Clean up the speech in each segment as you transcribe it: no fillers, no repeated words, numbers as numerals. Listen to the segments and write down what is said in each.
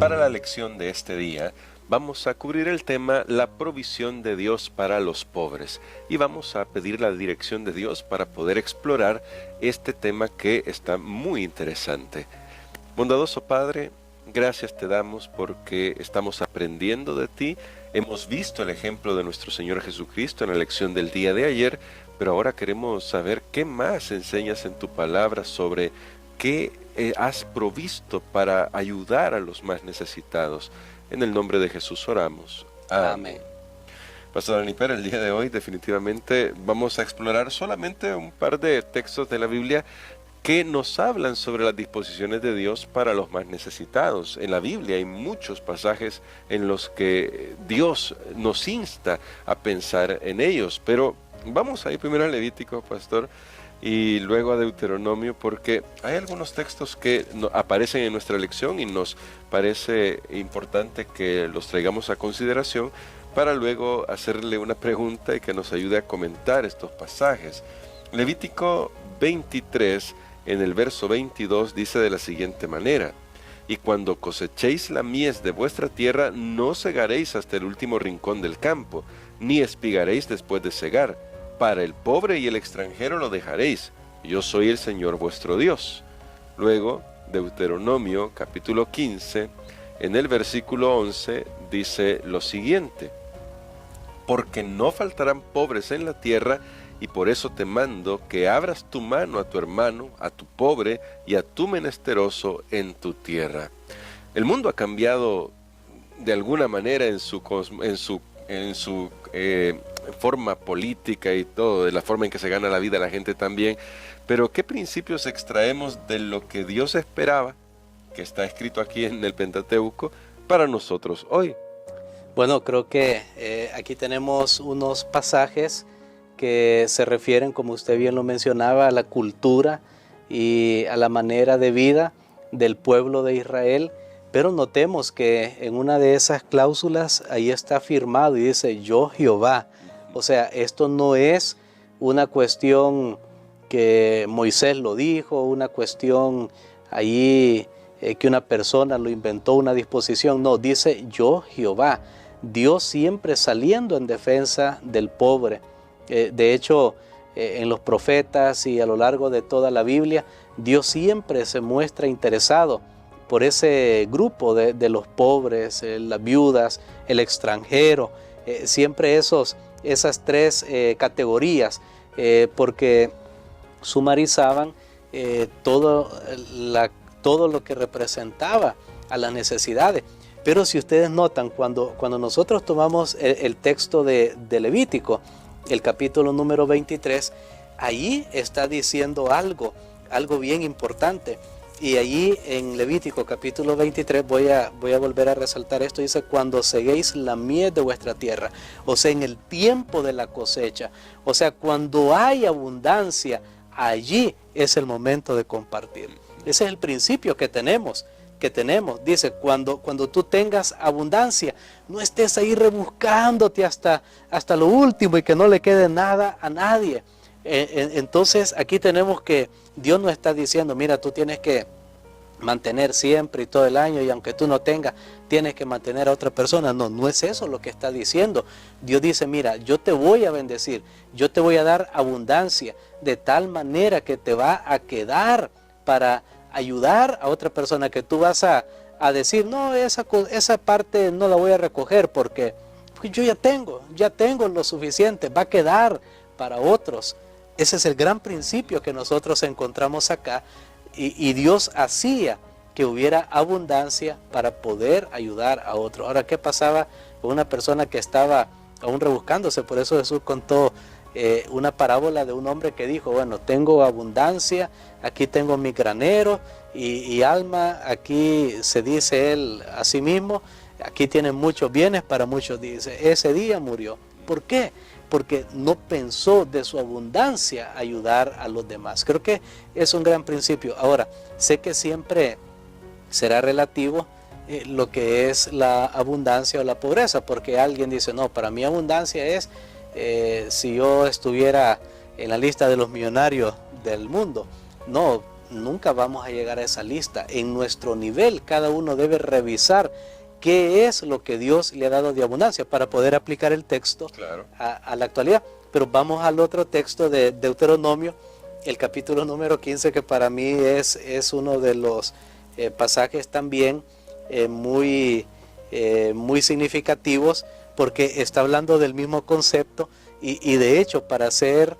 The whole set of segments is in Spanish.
para la lección de este día vamos a cubrir el tema la provisión de Dios para los pobres y vamos a pedir la dirección de Dios para poder explorar este tema que está muy interesante. Bondadoso Padre, gracias te damos porque estamos aprendiendo de ti. Hemos visto el ejemplo de nuestro Señor Jesucristo en la lección del día de ayer, pero ahora queremos saber qué más enseñas en tu palabra sobre qué has provisto para ayudar a los más necesitados. En el nombre de Jesús oramos. Amén. Pastor Aniper, el día de hoy definitivamente vamos a explorar solamente un par de textos de la Biblia que nos hablan sobre las disposiciones de Dios para los más necesitados. En la Biblia hay muchos pasajes en los que Dios nos insta a pensar en ellos, pero vamos a ir primero a Levítico, pastor, y luego a Deuteronomio, porque hay algunos textos que aparecen en nuestra lección y nos parece importante que los traigamos a consideración para luego hacerle una pregunta y que nos ayude a comentar estos pasajes. Levítico 23, en el verso 22, dice de la siguiente manera: y cuando cosechéis la mies de vuestra tierra, no segaréis hasta el último rincón del campo, ni espigaréis después de segar. Para el pobre y el extranjero lo dejaréis. Yo soy el Señor vuestro Dios. Luego, Deuteronomio capítulo 15, en el versículo 11, dice lo siguiente: porque no faltarán pobres en la tierra, y por eso te mando que abras tu mano a tu hermano, a tu pobre y a tu menesteroso en tu tierra. El mundo ha cambiado de alguna manera en su forma política y todo, de la forma en que se gana la vida la gente también, pero ¿qué principios extraemos de lo que Dios esperaba, que está escrito aquí en el Pentateuco, para nosotros hoy? Bueno, creo que aquí tenemos unos pasajes que se refieren, como usted bien lo mencionaba, a la cultura y a la manera de vida del pueblo de Israel. Pero notemos que en una de esas cláusulas ahí está firmado y dice yo Jehová. O sea, esto no es una cuestión que Moisés lo dijo, una cuestión ahí que una persona lo inventó, una disposición. No, dice yo Jehová. Dios siempre saliendo en defensa del pobre. De hecho, en los profetas y a lo largo de toda la Biblia, Dios siempre se muestra interesado por ese grupo de los pobres, las viudas, el extranjero, siempre esas tres categorías, porque sumarizaban todo lo que representaba a las necesidades. Pero si ustedes notan, cuando nosotros tomamos el texto de Levítico, el capítulo número 23, ahí está diciendo algo bien importante. Y allí en Levítico capítulo 23 voy a volver a resaltar esto. Dice cuando seguéis la mies de vuestra tierra, o sea en el tiempo de la cosecha, o sea cuando hay abundancia, allí es el momento de compartir. Ese es el principio que tenemos. Dice cuando tú tengas abundancia, no estés ahí rebuscándote hasta lo último y que no le quede nada a nadie. Entonces aquí tenemos que Dios nos está diciendo, mira, tú tienes que mantener siempre y todo el año, y aunque tú no tengas, tienes que mantener a otra persona. No es eso lo que está diciendo. Dios dice, mira, yo te voy a bendecir, yo te voy a dar abundancia, de tal manera que te va a quedar para ayudar a otra persona, que tú vas a decir, no, esa parte no la voy a recoger porque yo ya tengo lo suficiente, va a quedar para otros. Ese es el gran principio que nosotros encontramos acá, y Dios hacía que hubiera abundancia para poder ayudar a otros. Ahora, ¿qué pasaba con una persona que estaba aún rebuscándose? Por eso Jesús contó una parábola de un hombre que dijo, bueno, tengo abundancia, aquí tengo mi granero, y alma, aquí se dice él a sí mismo, aquí tienen muchos bienes para muchos, dice, ese día murió. ¿Por qué? Porque no pensó de su abundancia ayudar a los demás. Creo que es un gran principio. Ahora, sé que siempre será relativo lo que es la abundancia o la pobreza, porque alguien dice, no, para mí abundancia es si yo estuviera en la lista de los millonarios del mundo. No, nunca vamos a llegar a esa lista. En nuestro nivel, cada uno debe revisar qué es lo que Dios le ha dado de abundancia para poder aplicar el texto a la actualidad. Pero vamos al otro texto de Deuteronomio, el capítulo número 15, que para mí es uno de los pasajes también muy significativos, porque está hablando del mismo concepto y de hecho para ser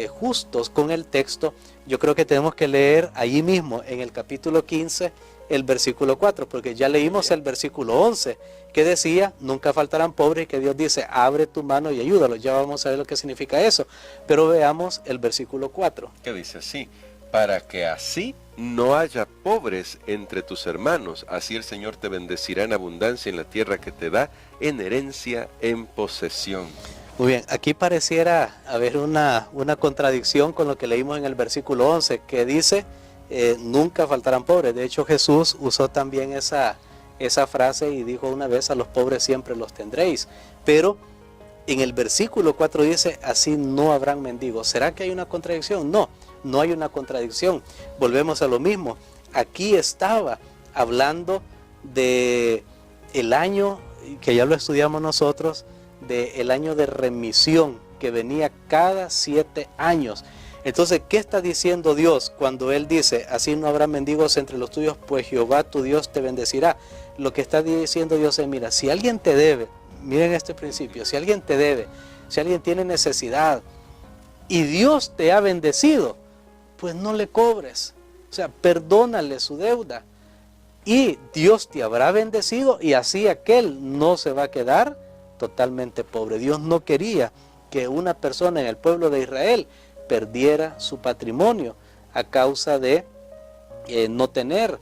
justos con el texto, yo creo que tenemos que leer allí mismo en el capítulo 15 el versículo 4, porque ya leímos el versículo 11 que decía, nunca faltarán pobres, y que Dios dice, abre tu mano y ayúdalos. Ya vamos a ver lo que significa eso, pero veamos el versículo 4. Que dice así: para que así no haya pobres entre tus hermanos, así el Señor te bendecirá en abundancia en la tierra que te da en herencia, en posesión. Muy bien, aquí pareciera haber una contradicción con lo que leímos en el versículo 11, que dice, nunca faltarán pobres. De hecho, Jesús usó también esa frase y dijo una vez, a los pobres siempre los tendréis. Pero en el versículo 4 dice, así no habrán mendigos. ¿Será que hay una contradicción? No, no hay una contradicción. Volvemos a lo mismo. Aquí estaba hablando de el año, que ya lo estudiamos nosotros, del año de remisión que venía cada 7 años. Entonces, ¿qué está diciendo Dios cuando Él dice, así no habrá mendigos entre los tuyos, pues Jehová tu Dios te bendecirá? Lo que está diciendo Dios es, mira, si alguien te debe, miren este principio, si alguien te debe, si alguien tiene necesidad y Dios te ha bendecido, pues no le cobres, o sea, perdónale su deuda y Dios te habrá bendecido y así aquel no se va a quedar totalmente pobre. Dios no quería que una persona en el pueblo de Israel perdiera su patrimonio a causa de no tener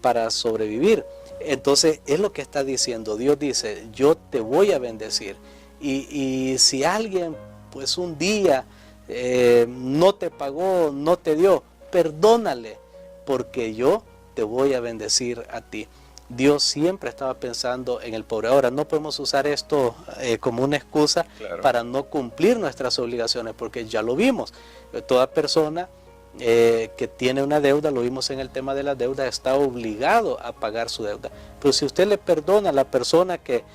para sobrevivir. Entonces es lo que está diciendo. Dios dice, yo te voy a bendecir y si alguien pues un día no te pagó, no te dio, perdónale porque yo te voy a bendecir a ti. Dios siempre estaba pensando en el pobre. Ahora, no podemos usar esto como una excusa para no cumplir nuestras obligaciones, porque ya lo vimos. Toda persona que tiene una deuda, lo vimos en el tema de la deuda, está obligado a pagar su deuda. Pero si usted le perdona a la persona que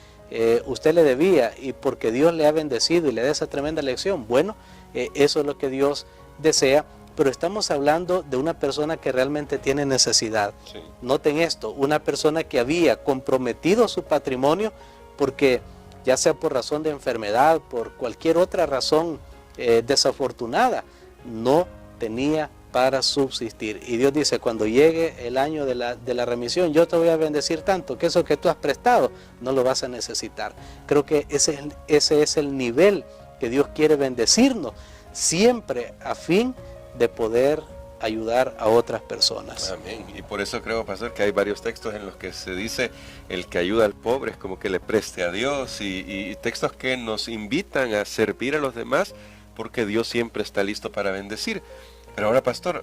usted le debía y porque Dios le ha bendecido y le da esa tremenda lección, bueno, eso es lo que Dios desea. Pero estamos hablando de una persona que realmente tiene necesidad. Sí. Noten esto, una persona que había comprometido su patrimonio porque ya sea por razón de enfermedad, por cualquier otra razón desafortunada, no tenía para subsistir. Y Dios dice, cuando llegue el año de la remisión, yo te voy a bendecir tanto que eso que tú has prestado no lo vas a necesitar. Creo que ese es el nivel que Dios quiere bendecirnos, siempre a fin de poder ayudar a otras personas. Amén. Y por eso creo, pastor, que hay varios textos en los que se dice el que ayuda al pobre es como que le preste a Dios y textos que nos invitan a servir a los demás porque Dios siempre está listo para bendecir. Pero ahora, pastor,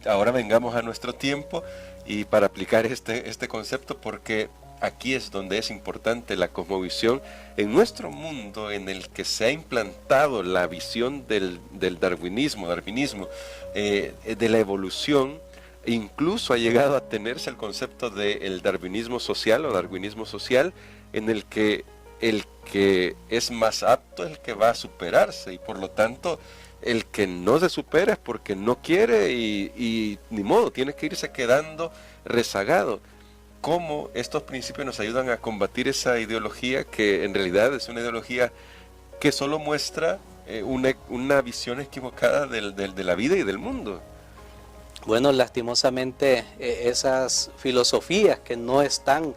ahora vengamos a nuestro tiempo y para aplicar este concepto, porque aquí es donde es importante la cosmovisión en nuestro mundo en el que se ha implantado la visión del darwinismo, de la evolución. Incluso ha llegado a tenerse el concepto del darwinismo social o darwinismo social, en el que es más apto el que va a superarse y por lo tanto el que no se supera es porque no quiere y ni modo, tiene que irse quedando rezagado. ¿Cómo estos principios nos ayudan a combatir esa ideología que en realidad es una ideología que solo muestra una visión equivocada de la vida y del mundo? Bueno, lastimosamente esas filosofías que no están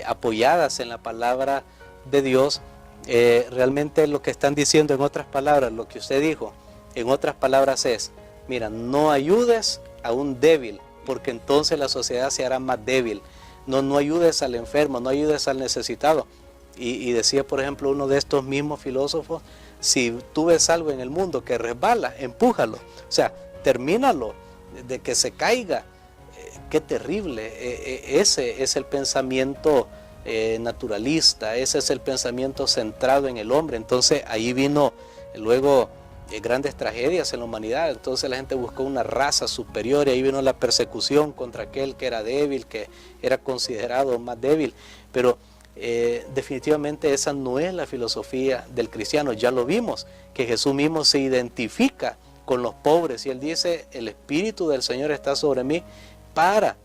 apoyadas en la palabra de Dios, realmente lo que están diciendo, en otras palabras, lo que usted dijo, en otras palabras es, mira, no ayudes a un débil, porque entonces la sociedad se hará más débil. No ayudes al enfermo, no ayudes al necesitado. Y decía, por ejemplo, uno de estos mismos filósofos, si tú ves algo en el mundo que resbala, empújalo. O sea, termínalo, de que se caiga. Qué terrible. Ese es el pensamiento naturalista, ese es el pensamiento centrado en el hombre. Entonces ahí vino luego grandes tragedias en la humanidad. Entonces la gente buscó una raza superior y ahí vino la persecución contra aquel que era débil, que era considerado más débil. Pero definitivamente esa no es la filosofía del cristiano. Ya lo vimos, que Jesús mismo se identifica con los pobres y Él dice: el Espíritu del Señor está sobre mí para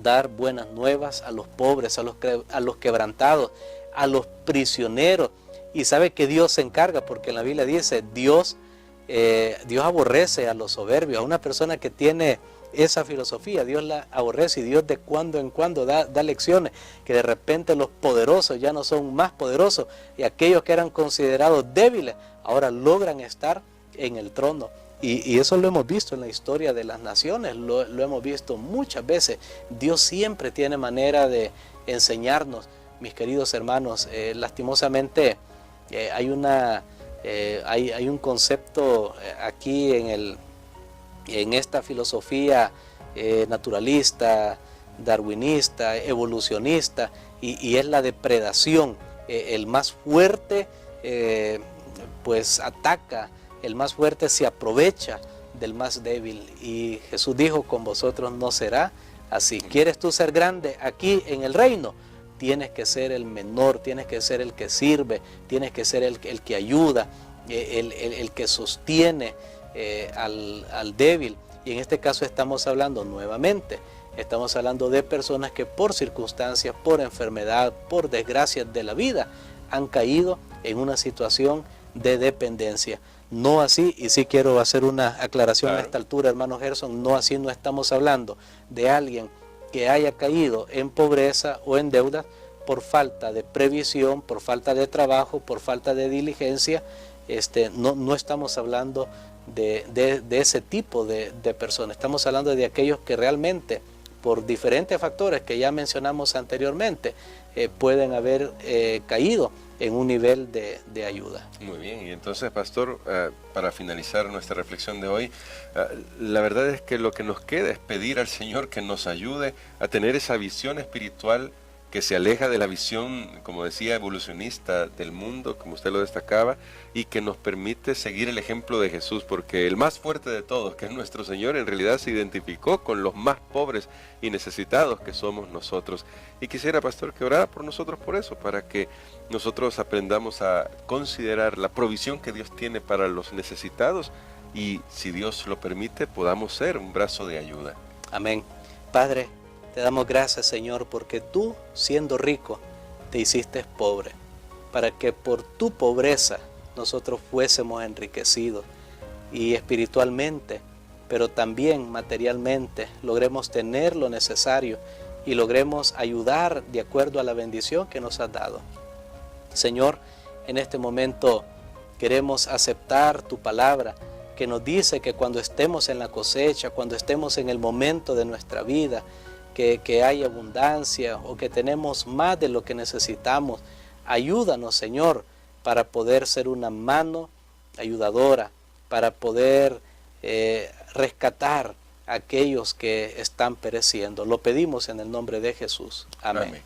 dar buenas nuevas a los pobres, a los quebrantados, a los prisioneros. Y sabe que Dios se encarga, porque en la Biblia dice, Dios aborrece a los soberbios. A una persona que tiene esa filosofía, Dios la aborrece, y Dios de cuando en cuando da lecciones, que de repente los poderosos ya no son más poderosos, y aquellos que eran considerados débiles, ahora logran estar en el trono. Y eso lo hemos visto en la historia de las naciones, lo hemos visto muchas veces. Dios siempre tiene manera de enseñarnos, mis queridos hermanos. Lastimosamente, hay un concepto aquí en esta filosofía naturalista, darwinista, evolucionista, y es la depredación. El más fuerte pues ataca, el más fuerte se aprovecha del más débil, y Jesús dijo: con vosotros no será así. ¿Quieres tú ser grande aquí en el reino? Tienes que ser el menor, tienes que ser el que sirve, tienes que ser el que ayuda, el que sostiene al débil. Y en este caso estamos hablando nuevamente, estamos hablando de personas que por circunstancias, por enfermedad, por desgracias de la vida, han caído en una situación de dependencia. No así, y sí quiero hacer una aclaración a esta altura, hermano Gerson, no así, no estamos hablando de alguien que haya caído en pobreza o en deuda por falta de previsión, por falta de trabajo, por falta de diligencia. No estamos hablando de ese tipo de personas. Estamos hablando de aquellos que realmente, por diferentes factores que ya mencionamos anteriormente, pueden haber caído en un nivel de ayuda. Muy bien, y entonces, pastor, para finalizar nuestra reflexión de hoy, la verdad es que lo que nos queda es pedir al Señor que nos ayude a tener esa visión espiritual que se aleja de la visión, como decía, evolucionista del mundo, como usted lo destacaba, y que nos permite seguir el ejemplo de Jesús, porque el más fuerte de todos, que es nuestro Señor, en realidad se identificó con los más pobres y necesitados que somos nosotros. Y quisiera, pastor, que orara por nosotros por eso, para que nosotros aprendamos a considerar la provisión que Dios tiene para los necesitados, y si Dios lo permite, podamos ser un brazo de ayuda. Amén. Padre, te damos gracias, Señor, porque tú, siendo rico, te hiciste pobre, para que por tu pobreza nosotros fuésemos enriquecidos, y espiritualmente, pero también materialmente, logremos tener lo necesario y logremos ayudar de acuerdo a la bendición que nos has dado. Señor, en este momento queremos aceptar tu palabra, que nos dice que cuando estemos en la cosecha, cuando estemos en el momento de nuestra vida, que hay abundancia o que tenemos más de lo que necesitamos, ayúdanos, Señor, para poder ser una mano ayudadora, para poder rescatar a aquellos que están pereciendo. Lo pedimos en el nombre de Jesús. Amén. Amén.